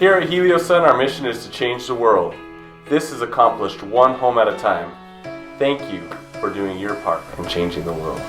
Here at Heliosun, our mission is to change the world. This is accomplished one home at a time. Thank you for doing your part in changing the world.